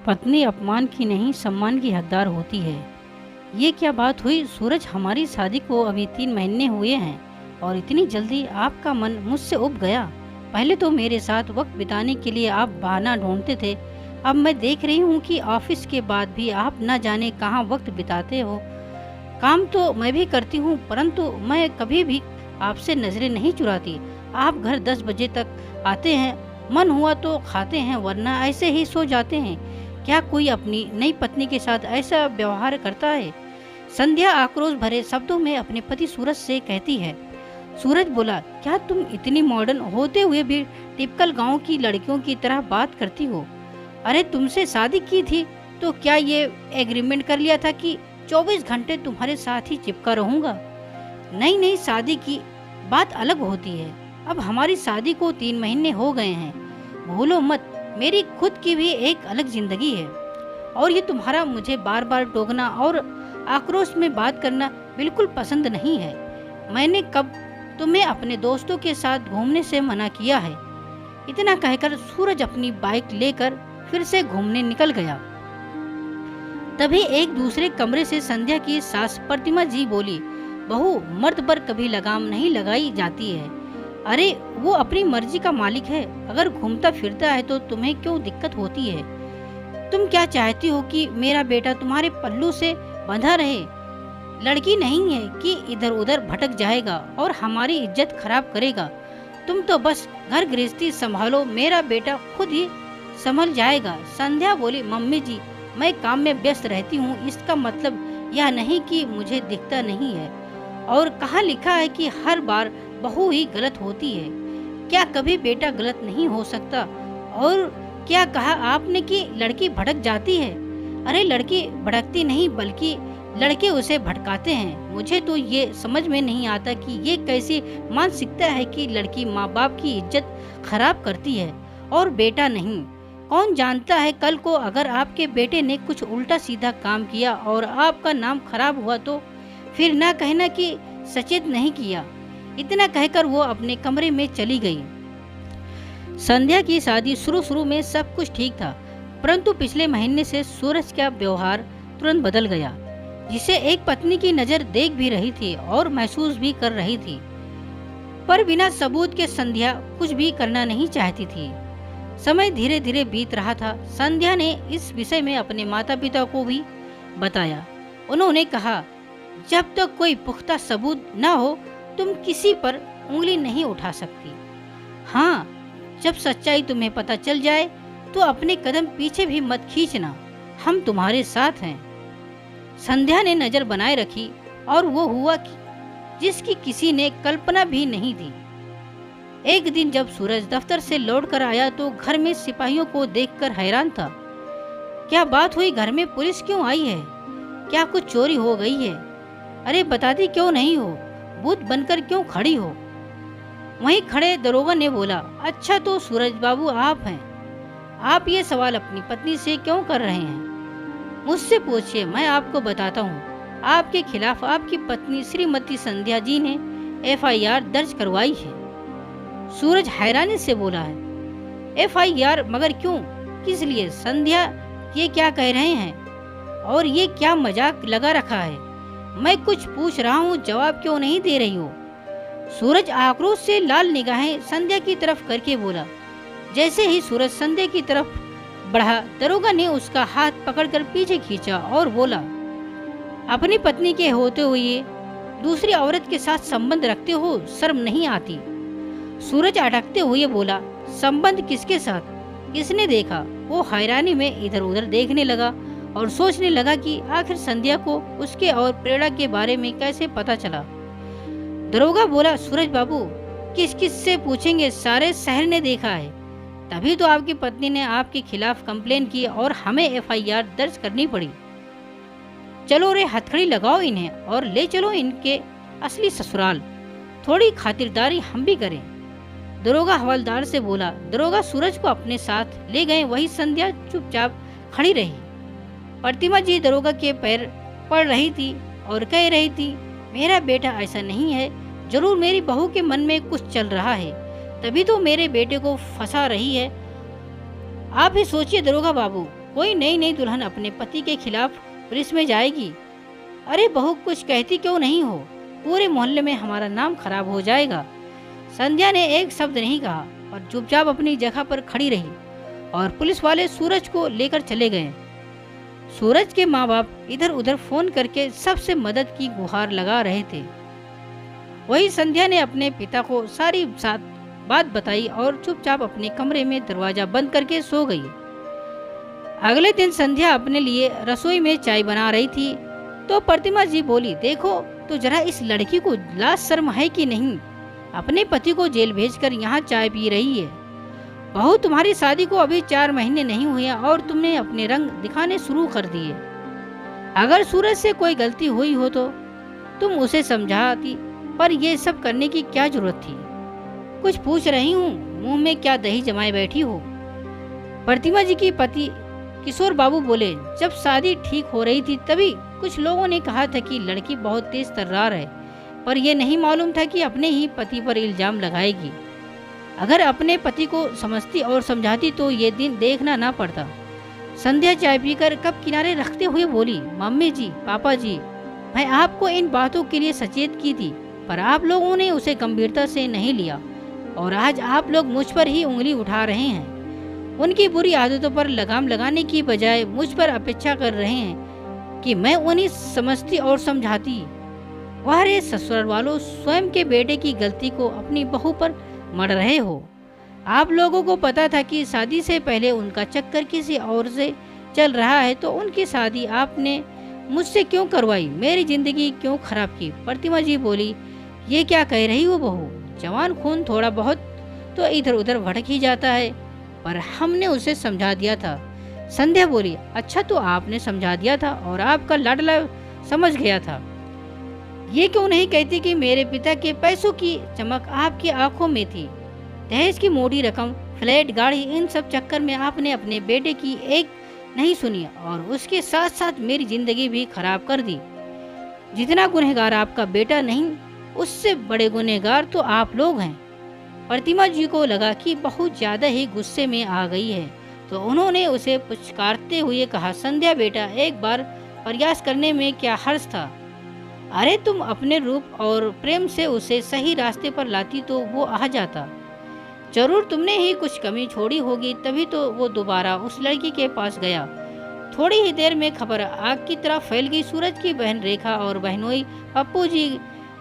पत्नी अपमान की नहीं सम्मान की हकदार होती है। ये क्या बात हुई सूरज, हमारी शादी को अभी 3 महीने हुए हैं और इतनी जल्दी आपका मन मुझसे उब गया। पहले तो मेरे साथ वक्त बिताने के लिए आप बहाना ढूंढते थे, अब मैं देख रही हूँ कि ऑफिस के बाद भी आप न जाने कहाँ वक्त बिताते हो। काम तो मैं भी करती हूँ परंतु मैं कभी भी आपसे नजरें नहीं चुराती। आप घर 10 बजे तक आते हैं, मन हुआ तो खाते हैं वरना ऐसे ही सो जाते हैं। क्या कोई अपनी नई पत्नी के साथ ऐसा व्यवहार करता है? संध्या आक्रोश भरे शब्दों में अपने पति सूरज से कहती है। सूरज बोला, क्या तुम इतनी मॉडर्न होते हुए भी टिपिकल गांव की लड़कियों की तरह बात करती हो? अरे तुमसे शादी की थी तो क्या ये एग्रीमेंट कर लिया था कि 24 घंटे तुम्हारे साथ ही चिपका रहूंगा? नहीं नहीं, शादी की बात अलग होती है। अब हमारी शादी को 3 महीने हो गए हैं, भूलो मत। मेरी खुद की भी एक अलग जिंदगी है और ये तुम्हारा मुझे बार बार टोकना और आक्रोश में बात करना बिल्कुल पसंद नहीं है। मैंने कब तुम्हें अपने दोस्तों के साथ घूमने से मना किया है? इतना कहकर सूरज अपनी बाइक लेकर फिर से घूमने निकल गया। तभी एक दूसरे कमरे से संध्या की सास प्रतिमा जी बोली, बहू, मर्द पर कभी लगाम नहीं लगाई जाती है। अरे वो अपनी मर्जी का मालिक है, अगर घूमता फिरता है तो तुम्हें क्यों दिक्कत होती है? तुम क्या चाहती हो कि मेरा बेटा तुम्हारे पल्लू से बंधा रहे? लड़की नहीं है कि इधर उधर भटक जाएगा और हमारी इज्जत खराब करेगा। तुम तो बस घर गृहस्थी संभालो, मेरा बेटा खुद ही संभल जाएगा। संध्या बोली, मम्मी जी, मैं काम में व्यस्त रहती हूँ, इसका मतलब यह नहीं कि मुझे दिखता नहीं है। और कहाँ लिखा है कि हर बार बहू ही गलत होती है? क्या कभी बेटा गलत नहीं हो सकता? और क्या कहा आपने कि लड़की भटक जाती है? अरे लड़की भटकती नहीं बल्कि लड़के उसे भटकाते हैं। मुझे तो ये समझ में नहीं आता कि ये कैसी मानसिकता है कि लड़की माँ बाप की इज्जत खराब करती है और बेटा नहीं। कौन जानता है कल को अगर आपके बेटे ने कुछ उल्टा सीधा काम किया और आपका नाम खराब हुआ तो फिर ना कहना कि सचेत नहीं किया। इतना कहकर वो अपने कमरे में चली गई। संध्या की शादी शुरू में सब कुछ ठीक था, परंतु पिछले महीने से सूरज का व्यवहार तुरंत बदल गया, जिसे एक पत्नी की नजर देख भी रही थी और महसूस भी कर रही थी, पर बिना सबूत के संध्या कुछ भी करना नहीं चाहती थी। समय धीरे धीरे बीत रहा था। संध्या ने इस विषय में अपने माता पिता को भी बताया। उन्होंने कहा, जब तक कोई पुख्ता सबूत न हो तुम किसी पर उंगली नहीं उठा सकती। हाँ, जब सच्चाई तुम्हें पता चल जाए तो अपने कदम पीछे भी मत खींचना, हम तुम्हारे साथ हैं। संध्या ने नजर बनाए रखी और वो हुआ जिसकी किसी ने कल्पना भी नहीं थी। एक दिन जब सूरज दफ्तर से लौट कर आया तो घर में सिपाहियों को देखकर हैरान था। क्या बात हुई, घर में पुलिस क्यों आई है? क्या कुछ चोरी हो गई है? अरे बताती क्यों नहीं हो? भूत बनकर क्यों खड़ी हो? वहीं खड़े दरोगा ने बोला, अच्छा तो सूरज बाबू आप हैं। आप ये सवाल अपनी पत्नी से क्यों कर रहे हैं? मुझसे पूछिए, मैं आपको बताता हूँ। आपके खिलाफ आपकी पत्नी श्रीमती संध्या जी ने FIR दर्ज करवाई है। सूरज हैरानी से बोला है, FIR? मगर क्यों, किस लिए? संध्या ये क्या कह रहे हैं और ये क्या मजाक लगा रखा है? मैं कुछ पूछ रहा हूँ, जवाब क्यों नहीं दे रही हो? सूरज आक्रोश से लाल निगाहें संध्या की तरफ करके बोला। जैसे ही सूरज संध्या की तरफ बढ़ा, दरोगा ने उसका हाथ पकड़कर पीछे खींचा और बोला, अपनी पत्नी के होते हुए दूसरी औरत के साथ संबंध रखते हो, शर्म नहीं आती? सूरज अटकते हुए बोला, संबंध किसके साथ? किसने देखा? वो हैरानी में इधर उधर देखने लगा और सोचने लगा कि आखिर संध्या को उसके और प्रेरणा के बारे में कैसे पता चला। दरोगा बोला, सूरज बाबू किस किस से पूछेंगे, सारे शहर ने देखा है। तभी तो आपकी पत्नी ने आपके खिलाफ कंप्लेन की और हमें FIR दर्ज करनी पड़ी। चलो रे, हथकड़ी लगाओ इन्हें और ले चलो इनके असली ससुराल। थोड़ी खातिरदारी हम भी करें। दरोगा हवलदार से बोला। दरोगा सूरज को अपने साथ ले गए। वही संध्या चुपचाप खड़ी रही। प्रतिमा जी दरोगा के पैर पड़ रही थी और कह रही थी, मेरा बेटा ऐसा नहीं है, जरूर मेरी बहू के मन में कुछ चल रहा है, तभी तो मेरे बेटे को फंसा रही है। आप ही सोचिए दरोगा बाबू, कोई नई नई दुल्हन अपने पति के खिलाफ पुलिस में जाएगी। अरे बहू, कुछ कहती क्यों नहीं हो? पूरे मोहल्ले में हमारा नाम खराब हो जाएगा। संध्या ने एक शब्द नहीं कहा पर चुपचाप अपनी जगह पर खड़ी रही और पुलिस वाले सूरज को लेकर चले गए। सूरज के माँ बाप इधर उधर फोन करके सबसे मदद की गुहार लगा रहे थे। वही संध्या ने अपने पिता को सारी बात बताई और चुपचाप अपने कमरे में दरवाजा बंद करके सो गई। अगले दिन संध्या अपने लिए रसोई में चाय बना रही थी तो प्रतिमा जी बोली, देखो तो जरा इस लड़की को लाज शर्म है कि नहीं? अपने पति को जेल भेजकर यहाँ चाय पी रही है। बहू, तुम्हारी शादी को अभी 4 महीने नहीं हुए और तुमने अपने रंग दिखाने शुरू कर दिए। अगर सूरज से कोई गलती हुई हो तो तुम उसे समझाती, पर यह सब करने की क्या जरूरत थी? कुछ पूछ रही हूँ, मुंह में क्या दही जमाए बैठी हो? प्रतिमा जी की पति किशोर बाबू बोले, जब शादी ठीक हो रही थी तभी कुछ लोगों ने कहा था कि लड़की बहुत तेज तर्रार है, पर यह नहीं मालूम था कि अपने ही पति पर इल्जाम लगाएगी। अगर अपने पति को समझती और समझाती तो ये दिन देखना ना पड़ता। संध्या चाय पीकर कप किनारे रखते हुए बोली, मम्मी जी, पापा जी, मैं आपको इन बातों के लिए सचेत की थी, पर आप लोगों ने उसे गंभीरता से नहीं लिया और आज आप लोग मुझ पर ही उंगली उठा रहे हैं। उनकी बुरी आदतों पर लगाम लगाने की बजाय मुझ पर अपेक्षा कर रहे हैं कि मैं उन्हें समझती और समझाती। वह रे ससुराल वालों, स्वयं के बेटे की गलती को अपनी बहू पर मढ़ रहे हो। आप लोगों को पता था कि शादी से पहले उनका चक्कर किसी और से चल रहा है, तो उनकी शादी आपने मुझसे क्यों करवाई? मेरी जिंदगी क्यों खराब की? प्रतिमा जी बोली, ये क्या कह रही हो बहू? जवान खून थोड़ा बहुत तो इधर उधर भटक ही जाता है, पर हमने उसे समझा दिया था। संध्या बोली, अच्छा तो आपने समझा दिया था और आपका लाडला समझ गया था। ये क्यों नहीं कहती कि मेरे पिता के पैसों की चमक आपकी आंखों में थी? दहेज की मोटी रकम, फ्लैट, गाड़ी, इन सब चक्कर में आपने अपने बेटे की एक नहीं सुनी और उसके साथ साथ मेरी जिंदगी भी खराब कर दी। जितना गुनहगार आपका बेटा नहीं, उससे बड़े गुनहगार तो आप लोग हैं। प्रतिमा जी को लगा कि बहुत ज्यादा ही गुस्से में आ गई है, तो उन्होंने उसे पुचकारते हुए कहा, संध्या बेटा, एक बार प्रयास करने में क्या हर्ज था? अरे तुम अपने रूप और प्रेम से उसे सही रास्ते पर लाती तो वो आ जाता। जरूर तुमने ही कुछ कमी छोड़ी होगी, तभी तो वो दोबारा उस लड़की के पास गया। थोड़ी ही देर में खबर आग की तरह फैल गई। सूरज की बहन रेखा और बहनोई पप्पू जी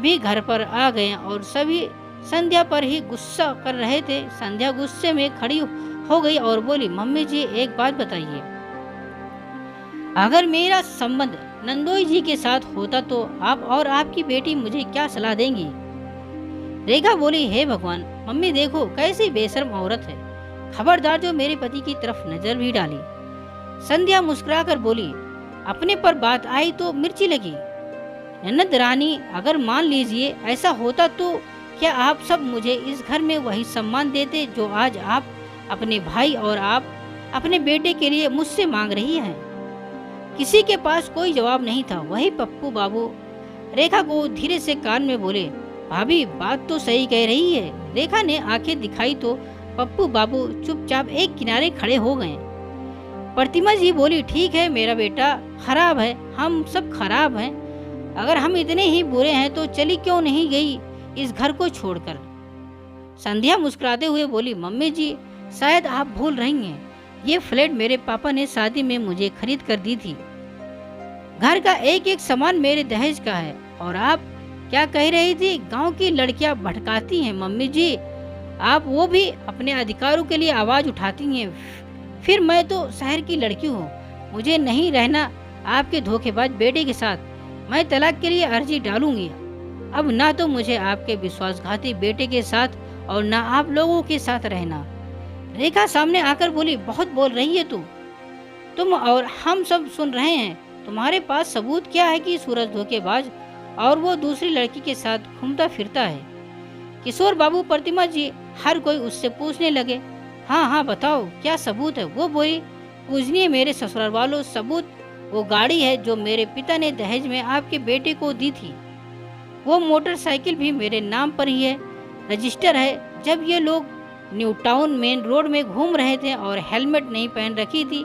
भी घर पर आ गए और सभी संध्या पर ही गुस्सा कर रहे थे। संध्या गुस्से में खड़ी हो गई और बोली, मम्मी जी, एक बात बताइए, अगर मेरा संबंध नंदोई जी के साथ होता तो आप और आपकी बेटी मुझे क्या सलाह देंगी? रेखा बोली, हे भगवान, मम्मी देखो कैसी बेशर्म औरत है, खबरदार जो मेरे पति की तरफ नजर भी डाली। संध्या मुस्कुराकर बोली, अपने पर बात आई तो मिर्ची लगी। ननद रानी, अगर मान लीजिए ऐसा होता तो क्या आप सब मुझे इस घर में वही सम्मान देते जो आज आप अपने भाई और आप अपने बेटे के लिए मुझसे मांग रही हैं? किसी के पास कोई जवाब नहीं था। वही पप्पू बाबू रेखा को धीरे से कान में बोले, भाभी बात तो सही कह रही है। रेखा ने आंखें दिखाई तो पप्पू बाबू चुपचाप एक किनारे खड़े हो गए। प्रतिमा जी बोली, ठीक है, मेरा बेटा खराब है, हम सब खराब हैं। अगर हम इतने ही बुरे हैं तो चली क्यों नहीं गई इस घर को छोड़कर? संध्या मुस्कुराते हुए बोली, मम्मी जी, शायद आप भूल रही हैं, ये फ्लैट मेरे पापा ने शादी में मुझे खरीद कर दी थी। घर का एक एक सामान मेरे दहेज का है। और आप क्या कह रही थी? गांव की लड़कियां भटकाती हैं। मम्मी जी, आप वो भी अपने अधिकारों के लिए आवाज उठाती हैं। फिर मैं तो शहर की लड़की हूँ, मुझे नहीं रहना आपके धोखेबाज बेटे के साथ। मैं तलाक के लिए अर्जी डालूंगी। अब ना तो मुझे आपके विश्वासघाती बेटे के साथ और ना आप लोगों के साथ रहना। रेखा सामने आकर बोली, बहुत बोल रही है तुम और हम सब सुन रहे हैं। तुम्हारे पास सबूत क्या है कि सूरज धोखेबाज और वो दूसरी लड़की के साथ घूमता फिरता है? किशोर बाबू, प्रतिमा जी, हर कोई उससे पूछने लगे। हाँ हाँ बताओ, क्या सबूत है? वो बोली, पूजनीय मेरे ससुराल वालों, सबूत वो गाड़ी है जो मेरे पिता ने दहेज में आपके बेटे को दी थी। वो मोटरसाइकिल भी मेरे नाम पर ही है, रजिस्टर है। जब ये लोग न्यू टाउन मेन रोड में घूम रहे थे और हेलमेट नहीं पहन रखी थी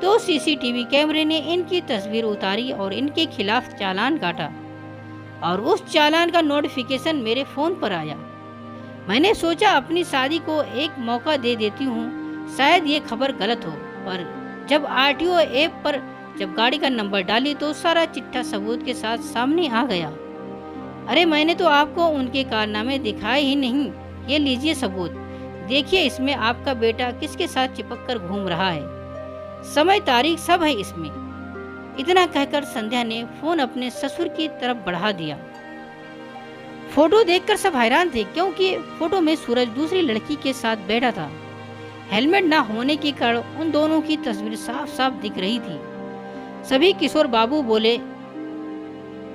तो सीसीटीवी कैमरे ने इनकी तस्वीर उतारी और इनके खिलाफ चालान काटा और उस चालान का नोटिफिकेशन मेरे फ़ोन पर आया। मैंने सोचा अपनी शादी को एक मौका दे देती हूँ, शायद ये खबर गलत हो। पर जब आरटीओ ऐप पर जब गाड़ी का नंबर डाली तो सारा चिट्ठा सबूत के साथ सामने आ गया। अरे मैंने तो आपको उनके कारनामे दिखाए ही नहीं, ये लीजिए सबूत, देखिए इसमें आपका बेटा किसके साथ चिपक कर घूम रहा है, समय तारीख सब है इसमें। इतना कहकर संध्या ने फोन अपने ससुर की तरफ बढ़ा दिया। फोटो देखकर सब हैरान थे, क्योंकि फोटो में सूरज दूसरी लड़की के साथ बैठा था। हेलमेट ना होने के कारण उन दोनों की तस्वीर साफ साफ दिख रही थी। सभी किशोर बाबू बोले,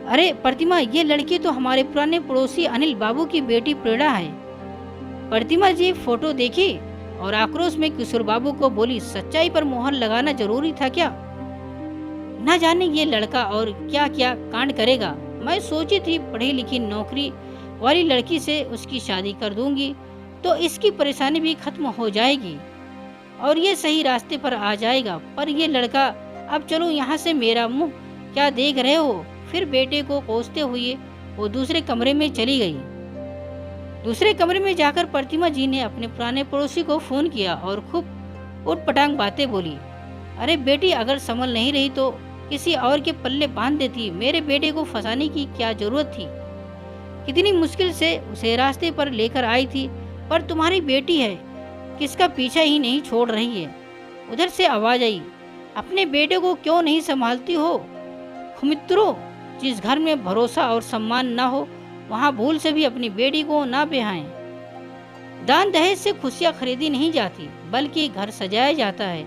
अरे प्रतिमा, ये लड़की तो हमारे पुराने पड़ोसी अनिल बाबू की बेटी प्रेरणा है। प्रतिमा जी फोटो देखी और आक्रोश में किशोर बाबू को बोली, सच्चाई पर मोहर लगाना जरूरी था क्या? न जाने ये लड़का और क्या क्या कांड करेगा। मैं सोची थी पढ़ी लिखी नौकरी वाली लड़की से उसकी शादी कर दूंगी तो इसकी परेशानी भी खत्म हो जाएगी और ये सही रास्ते पर आ जाएगा। पर ये लड़का, अब चलो यहाँ से, मेरा मुंह क्या देख रहे हो? फिर बेटे को कोसते हुए वो दूसरे कमरे में चली गई। दूसरे कमरे में जाकर प्रतिमा जी ने अपने पुराने पड़ोसी को फोन किया और खूब उटपटांग बातें बोली। अरे बेटी, अगर संभल नहीं रही तो किसी और के पल्ले बांध देती, मेरे बेटे को फंसाने की क्या जरूरत थी? कितनी मुश्किल से उसे रास्ते पर लेकर आई थी, पर तुम्हारी बेटी है, किसका पीछा ही नहीं छोड़ रही है। उधर से आवाज आई, अपने बेटे को क्यों नहीं संभालती हो? मित्रों, जिस घर में भरोसा और सम्मान ना हो वहाँ भूल से भी अपनी बेटी को ना ब्याहें। दान दहेज से खुशियाँ खरीदी नहीं जाती, बल्कि घर सजाया जाता है।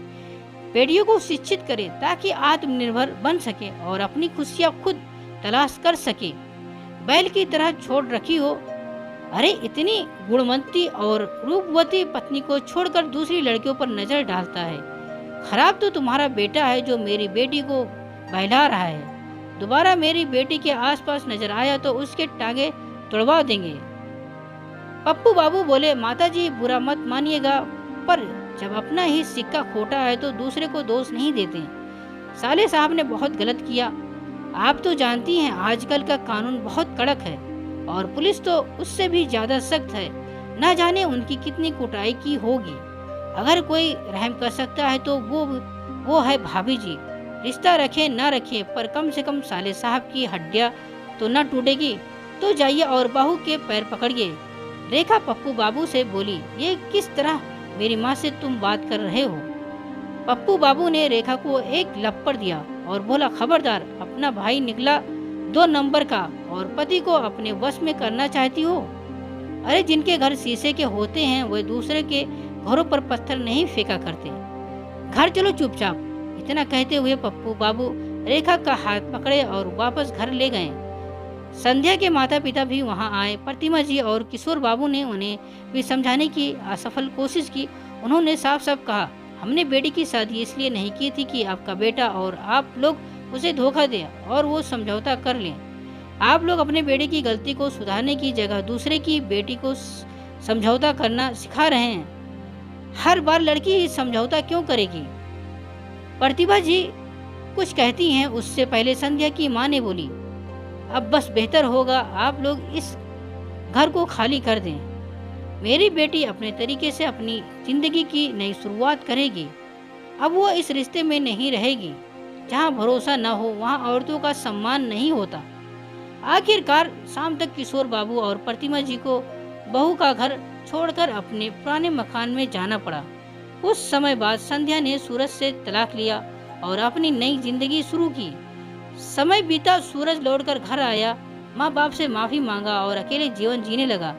बेटियों को शिक्षित करें ताकि आत्मनिर्भर बन सके और अपनी खुशियाँ खुद तलाश कर सके। बैल की तरह छोड़ रखी हो। अरे इतनी गुणवंती और रूपवती पत्नी को छोड़कर दूसरी लड़कियों पर नजर डालता है। खराब तो तुम्हारा बेटा है जो मेरी बेटी को बहला रहा है। दोबारा मेरी बेटी के आसपास नजर आया तो उसके टांगे तोड़वा देंगे। पप्पू बाबू बोले, माताजी बुरा मत मानिएगा, पर जब अपना ही सिक्का खोटा है तो दूसरे को दोष नहीं देते। साले साहब ने बहुत गलत किया। आप तो जानती हैं आजकल का कानून बहुत कड़क है और पुलिस तो उससे भी ज्यादा सख्त है। ना जाने उनकी कितनी कुटाई की होगी। अगर कोई रहम कर सकता है तो वो है भाभी जी। रिश्ता रखे ना रखे, पर कम से कम साले साहब की हड्डियां तो न टूटेगी। तो जाइए और बहू के पैर पकड़िए। रेखा पप्पू बाबू से बोली, ये किस तरह मेरी माँ से तुम बात कर रहे हो? पप्पू बाबू ने रेखा को एक लपड़ दिया और बोला, खबरदार, अपना भाई निकला 2 नंबर का और पति को अपने वश में करना चाहती हो। अरे जिनके घर शीशे के होते हैं वे दूसरे के घरों पर पत्थर नहीं फेंका करते। घर चलो चुपचाप। इतना कहते हुए पप्पू बाबू रेखा का हाथ पकड़े और वापस घर ले गए। संध्या के माता पिता भी वहां आए। प्रतिमा जी और किशोर बाबू ने उन्हें भी समझाने की असफल कोशिश की। उन्होंने साफ साफ कहा, हमने बेटी की शादी इसलिए नहीं की थी कि आपका बेटा और आप लोग उसे धोखा दें और वो समझौता कर लें। आप लोग अपने बेटे की गलती को सुधारने की जगह दूसरे की बेटी को समझौता करना सिखा रहे हैं। हर बार लड़की ही समझौता क्यों करेगी? प्रतिभा जी कुछ कहती हैं उससे पहले संध्या की माँ ने बोली, अब बस बेहतर होगा आप लोग इस घर को खाली कर दें। मेरी बेटी अपने तरीके से अपनी जिंदगी की नई शुरुआत करेगी। अब वो इस रिश्ते में नहीं रहेगी। जहाँ भरोसा न हो वहाँ औरतों का सम्मान नहीं होता। आखिरकार शाम तक किशोर बाबू और प्रतिमा जी को बहू का घर छोड़कर अपने पुराने मकान में जाना पड़ा। कुछ समय बाद संध्या ने सूरज से तलाक लिया और अपनी नई जिंदगी शुरू की। समय बीता, सूरज लौटकर घर आया, माँ बाप से माफी मांगा और अकेले जीवन जीने लगा।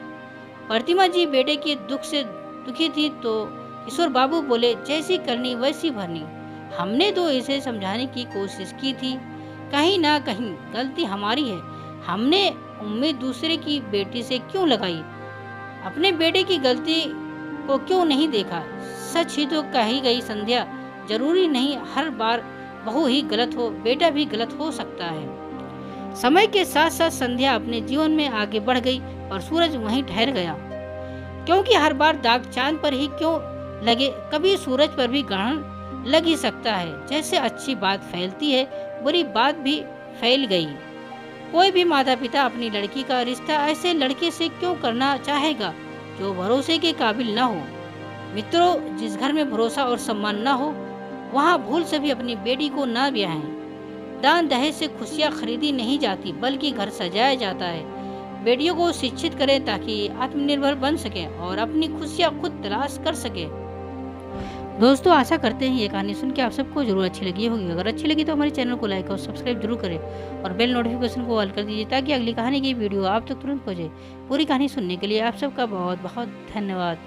प्रतिमा जी बेटे के दुख से दुखी थी तो किशोर बाबू बोले, जैसी करनी वैसी भरनी। हमने तो इसे समझाने की कोशिश की थी, कहीं ना कहीं गलती हमारी है। हमने उम्मीद दूसरे की बेटी से क्यों लगाई? अपने बेटे की गलती को क्यों नहीं देखा? सच ही तो कही गई संध्या, जरूरी नहीं हर बार बहू ही गलत हो, बेटा भी गलत हो सकता है। समय के साथ साथ संध्या अपने जीवन में आगे बढ़ गई और सूरज वहीं ठहर गया। क्योंकि हर बार दाग चांद पर ही क्यों लगे, कभी सूरज पर भी ग्रहण लग ही सकता है। जैसे अच्छी बात फैलती है, बुरी बात भी फैल गई। कोई भी माता पिता अपनी लड़की का रिश्ता ऐसे लड़के से क्यों करना चाहेगा जो भरोसे के काबिल ना हो। मित्रों, जिस घर में भरोसा और सम्मान ना हो, वहाँ भूल से भी अपनी बेटी को ना ब्याहें। दान दहेज से खुशियाँ खरीदी नहीं जाती, बल्कि घर सजाया जाता है। बेटियों को शिक्षित करें ताकि आत्मनिर्भर बन सकें और अपनी खुशियाँ खुद तलाश कर सकें। दोस्तों, आशा करते हैं ये कहानी सुन के आप सबको जरूर अच्छी लगी होगी। अगर अच्छी लगी तो हमारे चैनल को लाइक और सब्सक्राइब जरूर करें और बेल नोटिफिकेशन को ऑल कर दीजिए ताकि अगली कहानी की वीडियो आप तक तुरंत पहुंचे। पूरी कहानी सुनने के लिए आप सबका बहुत बहुत धन्यवाद।